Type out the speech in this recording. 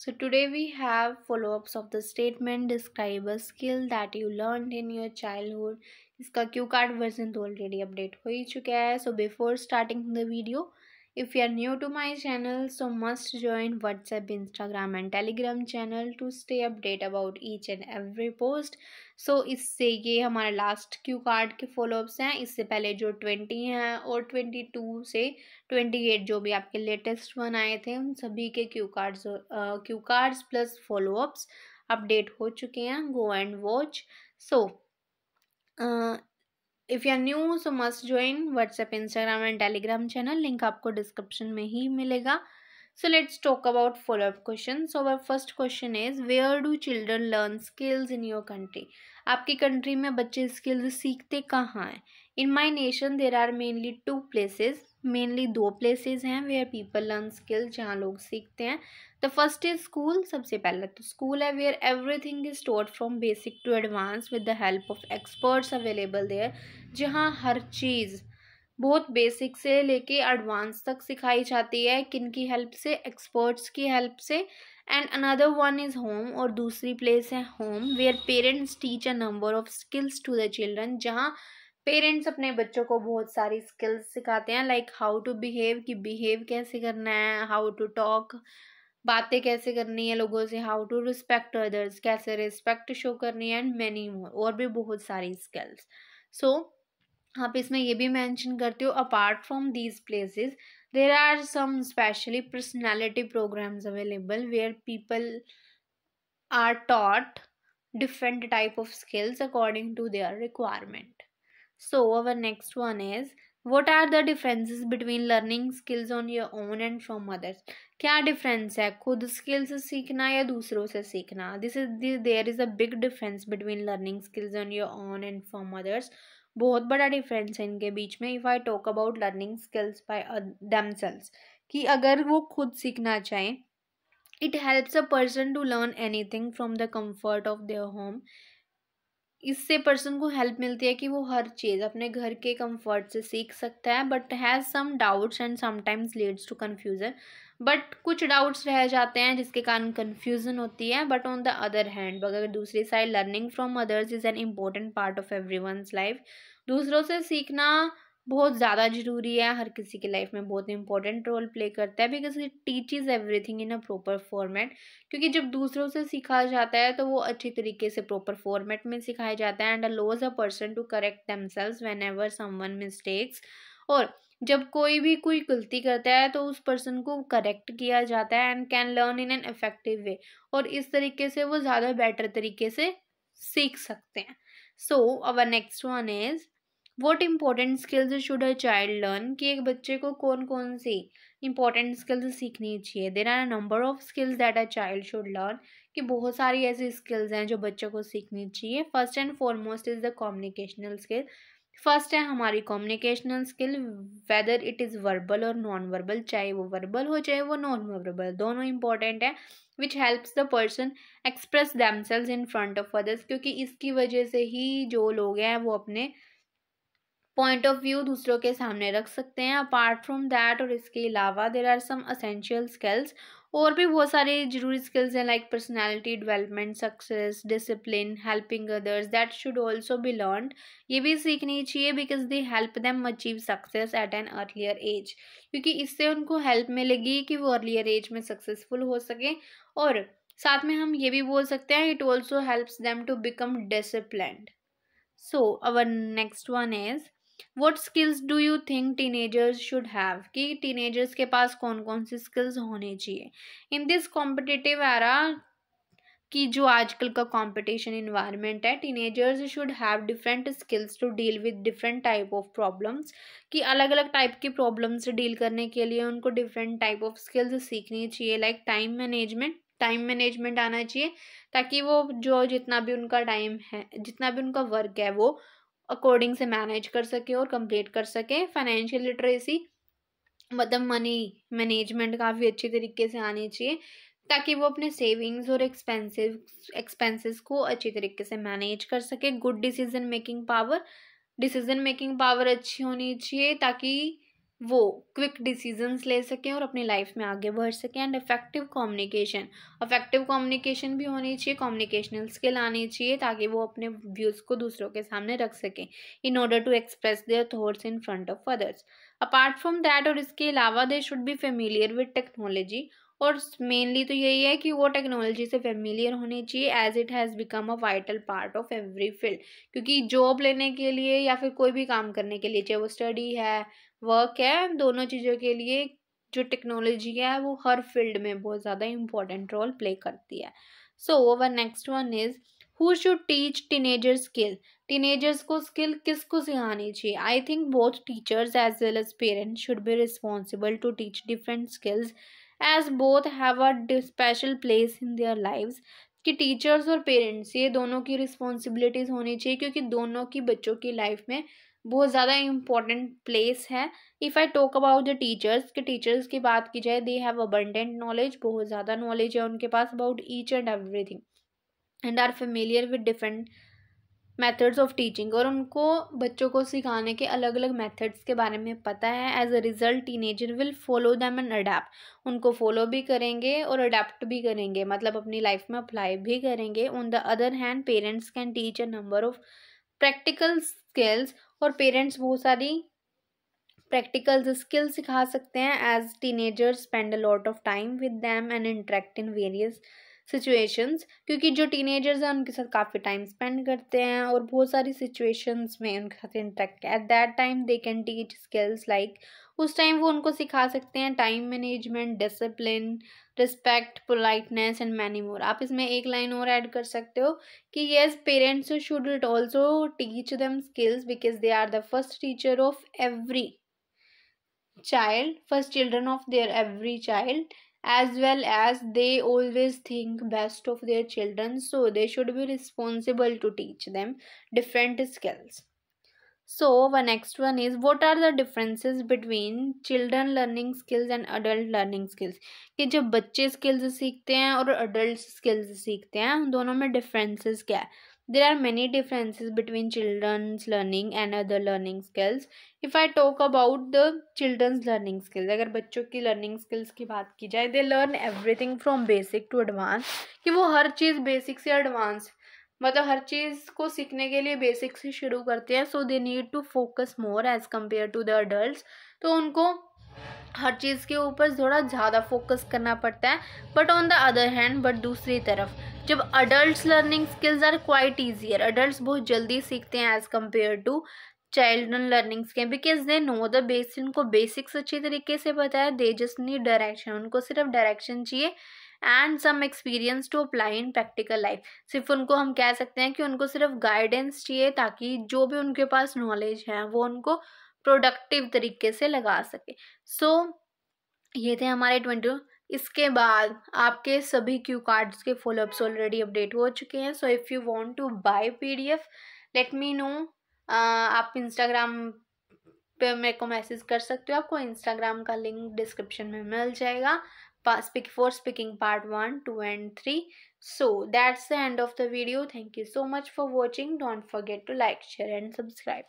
So today we have follow-ups of the statement describe a skill that you learned in your childhood. इसका Q card version तो already update हो ही चुका है. So before starting the video, if you are new to my channel, so must join WhatsApp, Instagram and Telegram channel to stay update about each and every post. So इससे ये हमारे last Q card के follow-ups हैं. इससे पहले जो 20 हैं और 22 से 28 जो भी आपके लेटेस्ट वन आए थे उन सभी के Q cards plus followups update हो चुके हैं. Go and watch. So if you are new so must join WhatsApp, Instagram and Telegram channel. Link आपको डिस्क्रिप्शन में ही मिलेगा. So let's talk about follow-up questions. So our first question is, where do children learn skills in your country? आपकी country में बच्चे skills सीखते कहाँ हैं? In my nation there are mainly two places. Mainly दो प्लेसेस हैं where people learn skill, जहाँ लोग सीखते हैं. The first is school. सबसे पहला तो स्कूल है where everything is taught from basic to advance with the help of experts available there. जहाँ हर चीज़ बहुत बेसिक से लेके एडवांस तक सिखाई जाती है. किन की हेल्प से? एक्सपर्ट्स की हेल्प से. And another one is home. और दूसरी प्लेस है home where parents teach a number of skills to the children. जहाँ पेरेंट्स अपने बच्चों को बहुत सारी स्किल्स सिखाते हैं, लाइक हाउ टू बिहेव, कि बिहेव कैसे करना है, हाउ टू टॉक, बातें कैसे करनी है लोगों से, हाउ टू रिस्पेक्ट अदर्स, कैसे रिस्पेक्ट शो करनी है, एंड मैनी मोर, और भी बहुत सारी स्किल्स. सो आप इसमें ये भी मेंशन करते हो, apart from these places there are some specially personality programs available where people are taught different type of skills according to their requirement. So our next one is, what are the differences between learning skills on your own and from others? क्या difference है खुद skills सीखना या दूसरों से सीखना? There is a big difference between learning skills on your own and from others. बहुत बड़ा डिफरेंस है इनके बीच में. If I talk about learning skills by themselves, कि अगर वो खुद सीखना चाहें, it helps a person to learn anything from the comfort of their home. इससे पर्सन को हेल्प मिलती है कि वो हर चीज़ अपने घर के कंफर्ट से सीख सकता है. But has some doubts and sometimes leads to confusion. But कुछ डाउट्स रह जाते हैं जिसके कारण कन्फ्यूज़न होती है. But on the other hand, अगर दूसरी side, learning from others is an important part of every one's life. दूसरों से सीखना बहुत ज़्यादा ज़रूरी है, हर किसी की लाइफ में बहुत इंपॉर्टेंट रोल प्ले करता है, because it teaches everything in a proper format. क्योंकि जब दूसरों से सीखा जाता है तो वो अच्छी तरीके से प्रॉपर फॉर्मेट में सिखाया जाता है. And allows a person to correct themselves whenever someone mistakes. और जब कोई भी कोई गलती करता है तो उस पर्सन को करेक्ट किया जाता है and can learn in an effective way. और इस तरीके से वो ज़्यादा बेटर तरीके से सीख सकते हैं. So our next one is, what important skills should a child learn, कि एक बच्चे को कौन कौन सी इंपॉर्टेंट स्किल्स सीखनी चाहिए. There are a number of skills that a child should learn, कि बहुत सारी ऐसी स्किल्स हैं जो बच्चों को सीखनी चाहिए. First and foremost is the communicational skill. First है हमारी communicational skill, whether it is verbal और नॉन वर्बल, चाहे वो वर्बल हो चाहे वो नॉन वर्बल, दोनों इंपॉर्टेंट है. Which helps the person express themselves in front of others, क्योंकि इसकी वजह से ही जो लोग हैं वो अपने पॉइंट ऑफ व्यू दूसरों के सामने रख सकते हैं. अपार्ट फ्रॉम दैट, और इसके अलावा there are some essential skills, और भी बहुत सारे जरूरी स्किल्स हैं, like personality development, success, discipline, helping others, that should also be learned. ये भी सीखनी चाहिए because they help them achieve success at an earlier age, क्योंकि इससे उनको हेल्प मिलेगी कि वो अर्लियर एज में सक्सेसफुल हो सके. और साथ में हम ये भी बोल सकते हैं, it also helps them to become disciplined. So our next one is, what skills do you think teenagers should have, कि टीनेजर्स के पास कौन कौन सी स्किल्स होनी चाहिए इन दिस कॉम्पिटिटिव एरा, कि जो आजकल का कंपटीशन इन्वायरमेंट है. Teenagers should have different skills to deal with different type of problems, कि अलग अलग टाइप की प्रॉब्लम से डील करने के लिए उनको डिफरेंट टाइप ऑफ स्किल्स सीखनी चाहिए. लाइक टाइम मैनेजमेंट आना चाहिए, ताकि वो जो जितना भी उनका टाइम है, जितना भी उनका वर्क है, वो अकॉर्डिंग से मैनेज कर सके और कंप्लीट कर सके. फाइनेंशियल लिटरेसी मतलब मनी मैनेजमेंट काफ़ी अच्छी तरीके से आनी चाहिए, ताकि वो अपने सेविंग्स और एक्सपेंसेस को अच्छी तरीके से मैनेज कर सके. गुड डिसीजन मेकिंग पावर अच्छी होनी चाहिए, ताकि वो क्विक डिसीजंस ले सकें और अपनी लाइफ में आगे बढ़ सकें। एंड इफेक्टिव कम्युनिकेशन भी होनी चाहिए, कम्युनिकेशनल स्किल आनी चाहिए ताकि वो अपने व्यूज़ को दूसरों के सामने रख सकें in order to express their thoughts in front of others. Apart from that, और इसके अलावा they should be familiar with technology, और मेनली तो यही है कि वो टेक्नोलॉजी से फेमिलियर होनी चाहिए as it has become a vital part of every field. क्योंकि जॉब लेने के लिए या फिर कोई भी काम करने के लिए, चाहे वो स्टडी है, वर्क है, दोनों चीज़ों के लिए जो टेक्नोलॉजी है वो हर फील्ड में बहुत ज़्यादा इंपॉर्टेंट रोल प्ले करती है। So our next one is, who should teach teenager skill. Teenagers को स्किल किसको सिखानी चाहिए? I think both teachers as well as parents should be responsible to teach different skills as both have a special place in their lives. कि teachers और parents ये दोनों की responsibilities होनी चाहिए क्योंकि दोनों की बच्चों की लाइफ में बहुत ज़्यादा इम्पॉर्टेंट प्लेस है। If I talk about the teachers, के टीचर्स की बात की जाए, दे हैव अबंडेंट नॉलेज, बहुत ज़्यादा नॉलेज है उनके पास about each and everything, and are familiar with different methods of teaching, और उनको बच्चों को सिखाने के अलग अलग मेथड्स के बारे में पता है। As a result teenager will follow them and adapt, उनको फॉलो भी करेंगे और अडेप्ट भी करेंगे, मतलब अपनी लाइफ में अप्लाई भी करेंगे। On the other hand, parents can teach a number of practical skills, और पेरेंट्स बहुत सारी प्रैक्टिकल स्किल्स सिखा सकते हैं as teenagers spend a lot of time with them and interact in various situations. क्योंकि जो टीनेजर्स हैं उनके साथ काफ़ी टाइम स्पेंड करते हैं और बहुत सारी सिचुएशंस में उनके साथ interact, at that time they can teach skills like, उस टाइम वो उनको सिखा सकते हैं time management, discipline, respect, politeness and many more. आप इसमें एक लाइन और ऐड कर सकते हो कि yes, parents should also teach them skills because they are the first teacher of every child, first children of their every child, as well as they always think best of their children, so they should be responsible to teach them different skills. So the next one is, what are the differences between children learning skills and adult learning skills? कि जब बच्चे skills सीखते हैं और adult skills सीखते हैं उन दोनों में differences क्या है? There are many differences between children's learning and other learning skills. If I talk about the children's learning skills, अगर बच्चों की learning skills की बात की जाए, they learn everything from basic to advanced, कि वो हर चीज़ basic से advanced, मतलब हर चीज़ को सीखने के लिए बेसिक से शुरू करते हैं। So they need to focus more as compare to the adult, तो उनको हर चीज़ के ऊपर थोड़ा ज़्यादा फोकस करना पड़ता है। But on the other hand, but दूसरी तरफ जब adult learning skills are quite easier, adult बहुत जल्दी सीखते हैं as compare to children learning skill, because they know the basic, उनको बेसिक्स अच्छी तरीके से पता है, दे जस्ट नीड डायरेक्शन, उनको सिर्फ डायरेक्शन चाहिए and some experience to apply in practical life. सिर्फ उनको हम कह सकते हैं कि उनको सिर्फ गाइडेंस चाहिए ताकि जो भी उनके पास नॉलेज है वो उनको प्रोडक्टिव तरीके से लगा सके। सो ये थे हमारे 20। इसके बाद आपके सभी क्यू कार्ड्स के फॉलोअप्स ऑलरेडी अपडेट हो चुके हैं। So if you want to buy PDF, let me know. आप इंस्टाग्राम पे मेरे को मैसेज कर सकते हो, आपको इंस्टाग्राम का लिंक डिस्क्रिप्शन में मिल जाएगा for speaking part 1, 2 and 3. So that's the end of the video. Thank you so much for watching. Don't forget to like, share and subscribe.